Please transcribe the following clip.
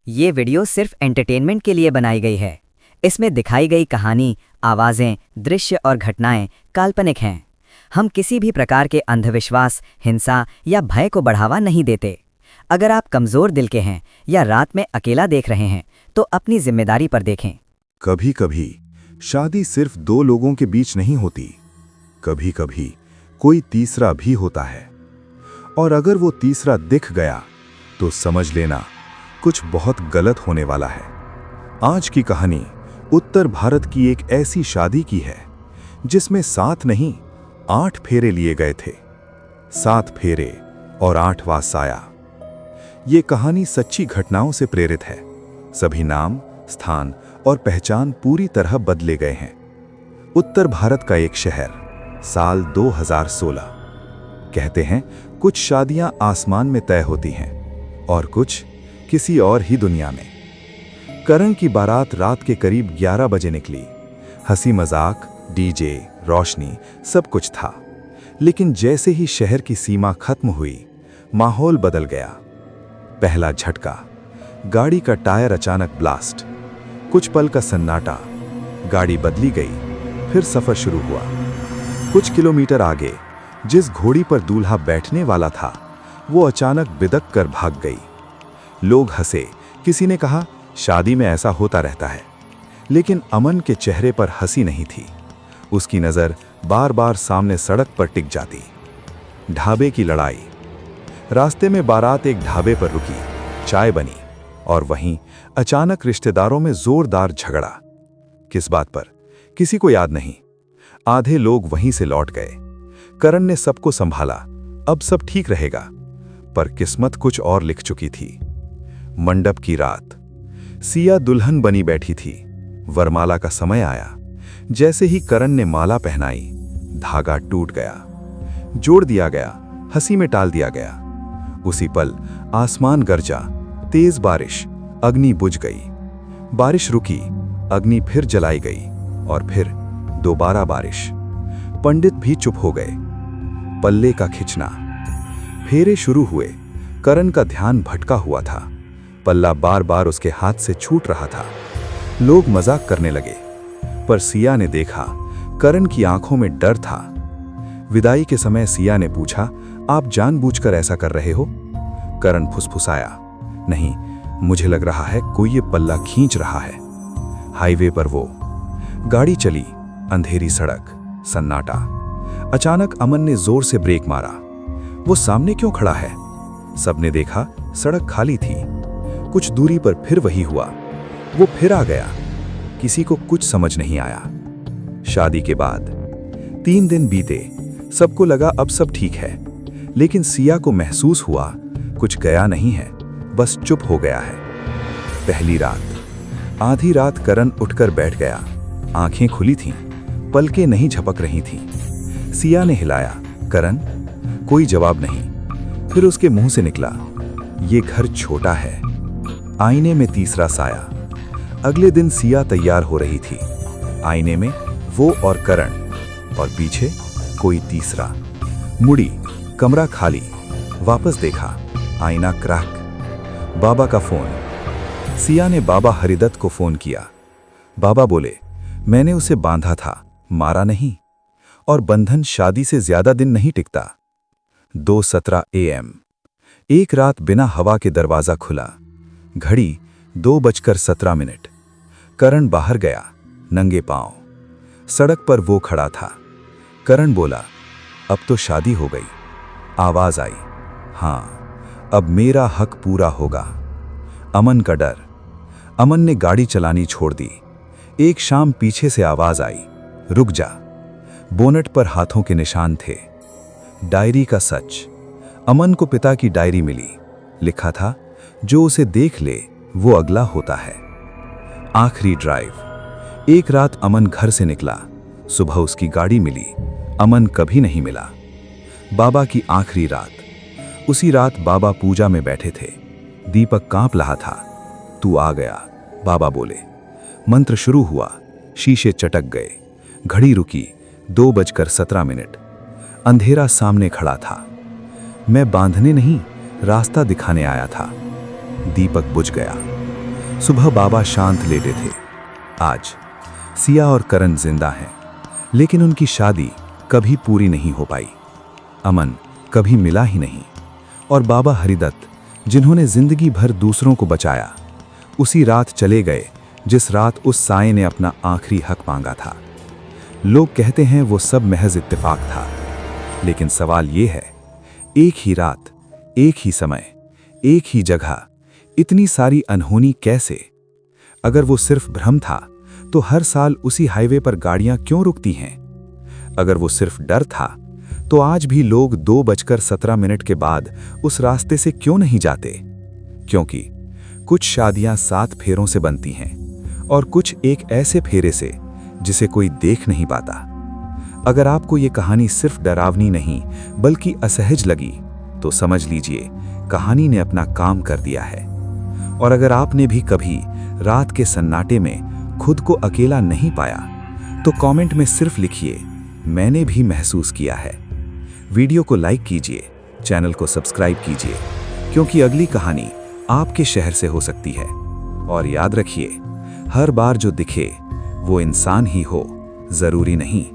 ये वीडियो सिर्फ एंटरटेनमेंट के लिए बनाई गई है। इसमें दिखाई गई कहानी, आवाज़ें, दृश्य और घटनाएं काल्पनिक हैं। हम किसी भी प्रकार के अंधविश्वास, हिंसा या भय को बढ़ावा नहीं देते। अगर आप कमज़ोर दिल के हैं या रात में अकेला देख रहे हैं तो अपनी जिम्मेदारी पर देखें। कभी कभी शादी सिर्फ दो लोगों के बीच नहीं होती, कभी कभी कोई तीसरा भी होता है। और अगर वो तीसरा दिख गया तो समझ लेना कुछ बहुत गलत होने वाला है। आज की कहानी उत्तर भारत की एक ऐसी शादी की है जिसमें 7 नहीं 8 फेरे लिए गए थे। 7 फेरे और 8वां साया। ये कहानी सच्ची घटनाओं से प्रेरित है। सभी नाम, स्थान और पहचान पूरी तरह बदले गए हैं। उत्तर भारत का एक शहर, साल 2016। कहते हैं कुछ शादियां आसमान में तय होती हैं और कुछ किसी और ही दुनिया में। करण की बारात रात के करीब 11 बजे निकली। हंसी मजाक, डीजे, रोशनी, सब कुछ था। लेकिन जैसे ही शहर की सीमा खत्म हुई, माहौल बदल गया। पहला झटका, गाड़ी का टायर अचानक ब्लास्ट। कुछ पल का सन्नाटा, गाड़ी बदली गई। फिर सफर शुरू हुआ। कुछ किलोमीटर आगे जिस घोड़ी पर दूल्हा बैठने वाला था वो अचानक बिदक कर भाग गई। लोग हंसे। किसी ने कहा शादी में ऐसा होता रहता है। लेकिन अमन के चेहरे पर हंसी नहीं थी। उसकी नजर बार बार सामने सड़क पर टिक जाती। ढाबे की लड़ाई। रास्ते में बारात एक ढाबे पर रुकी, चाय बनी और वहीं अचानक रिश्तेदारों में जोरदार झगड़ा। किस बात पर किसी को याद नहीं। आधे लोग वहीं से लौट गए। करण ने सबको संभाला, अब सब ठीक रहेगा। पर किस्मत कुछ और लिख चुकी थी। मंडप की रात। सिया दुल्हन बनी बैठी थी। वरमाला का समय आया। जैसे ही करण ने माला पहनाई, धागा टूट गया। जोड़ दिया गया, हंसी में टाल दिया गया। उसी पल आसमान गरजा। तेज बारिश, अग्नि बुझ गई। बारिश रुकी, अग्नि फिर जलाई गई और फिर दोबारा बारिश। पंडित भी चुप हो गए। पल्ले का खिंचना। फेरे शुरू हुए। करण का ध्यान भटका हुआ था। पल्ला बार बार उसके हाथ से छूट रहा था। लोग मजाक करने लगे, पर सिया ने देखा करण की आंखों में डर था। विदाई के समय सिया ने पूछा, आप जानबूझकर ऐसा कर रहे हो? करण फुसफुसाया, नहीं, मुझे लग रहा है कोई ये पल्ला खींच रहा है। हाईवे पर वो गाड़ी चली। अंधेरी सड़क, सन्नाटा। अचानक अमन ने जोर से ब्रेक मारा। वो सामने क्यों खड़ा है? सबने देखा सड़क खाली थी। कुछ दूरी पर फिर वही हुआ। वो फिर आ गया। किसी को कुछ समझ नहीं आया। शादी के बाद 3 दिन बीते। सबको लगा अब सब ठीक है। लेकिन सिया को महसूस हुआ कुछ गया नहीं है, बस चुप हो गया है। पहली रात। आधी रात करण उठकर बैठ गया। आंखें खुली थीं, पलकें नहीं झपक रही थीं। सिया ने हिलाया, करण? कोई जवाब नहीं। फिर उसके मुंह से निकला, ये घर छोटा है। आईने में तीसरा साया। अगले दिन सिया तैयार हो रही थी। आईने में वो और करण, और पीछे कोई तीसरा। मुड़ी, कमरा खाली। वापस देखा, आईना क्रैक। बाबा का फोन। सिया ने बाबा हरिदत्त को फोन किया। बाबा बोले, मैंने उसे बांधा था, मारा नहीं। और बंधन शादी से ज्यादा दिन नहीं टिकता। 2:17 AM। एक रात बिना हवा के दरवाजा खुला। घड़ी 2:17। करण बाहर गया, नंगे पांव। सड़क पर वो खड़ा था। करण बोला, अब तो शादी हो गई। आवाज आई, हाँ, अब मेरा हक पूरा होगा। अमन का डर। अमन ने गाड़ी चलानी छोड़ दी। एक शाम पीछे से आवाज आई, रुक जा। बोनट पर हाथों के निशान थे। डायरी का सच। अमन को पिता की डायरी मिली। लिखा था, जो उसे देख ले वो अगला होता है। आखिरी ड्राइव। एक रात अमन घर से निकला। सुबह उसकी गाड़ी मिली। अमन कभी नहीं मिला। बाबा की आखिरी रात। उसी रात बाबा पूजा में बैठे थे। दीपक कांप रहा था। तू आ गया, बाबा बोले। मंत्र शुरू हुआ। शीशे चटक गए। घड़ी रुकी। 2:17। अंधेरा सामने खड़ा था। मैं बांधने नहीं, रास्ता दिखाने आया था। दीपक बुझ गया। सुबह बाबा शांत लेटे थे। आज सिया और करण जिंदा हैं, लेकिन उनकी शादी कभी पूरी नहीं हो पाई। अमन कभी मिला ही नहीं। और बाबा हरिदत्त, जिन्होंने जिंदगी भर दूसरों को बचाया, उसी रात चले गए जिस रात उस साए ने अपना आखिरी हक मांगा था। लोग कहते हैं वो सब महज इत्तेफाक था, लेकिन सवाल ये है, एक ही रात, एक ही समय, एक ही जगह, इतनी सारी अनहोनी कैसे? अगर वो सिर्फ भ्रम था तो हर साल उसी हाईवे पर गाड़ियां क्यों रुकती हैं? अगर वो सिर्फ डर था तो आज भी लोग 2:17 के बाद उस रास्ते से क्यों नहीं जाते? क्योंकि कुछ शादियां 7 फेरों से बनती हैं और कुछ एक ऐसे फेरे से जिसे कोई देख नहीं पाता। अगर आपको ये कहानी सिर्फ डरावनी नहीं बल्कि असहज लगी तो समझ लीजिए कहानी ने अपना काम कर दिया है। और अगर आपने भी कभी रात के सन्नाटे में खुद को अकेला नहीं पाया तो कमेंट में सिर्फ लिखिए, मैंने भी महसूस किया है। वीडियो को लाइक कीजिए, चैनल को सब्सक्राइब कीजिए, क्योंकि अगली कहानी आपके शहर से हो सकती है। और याद रखिए, हर बार जो दिखे वो इंसान ही हो, जरूरी नहीं।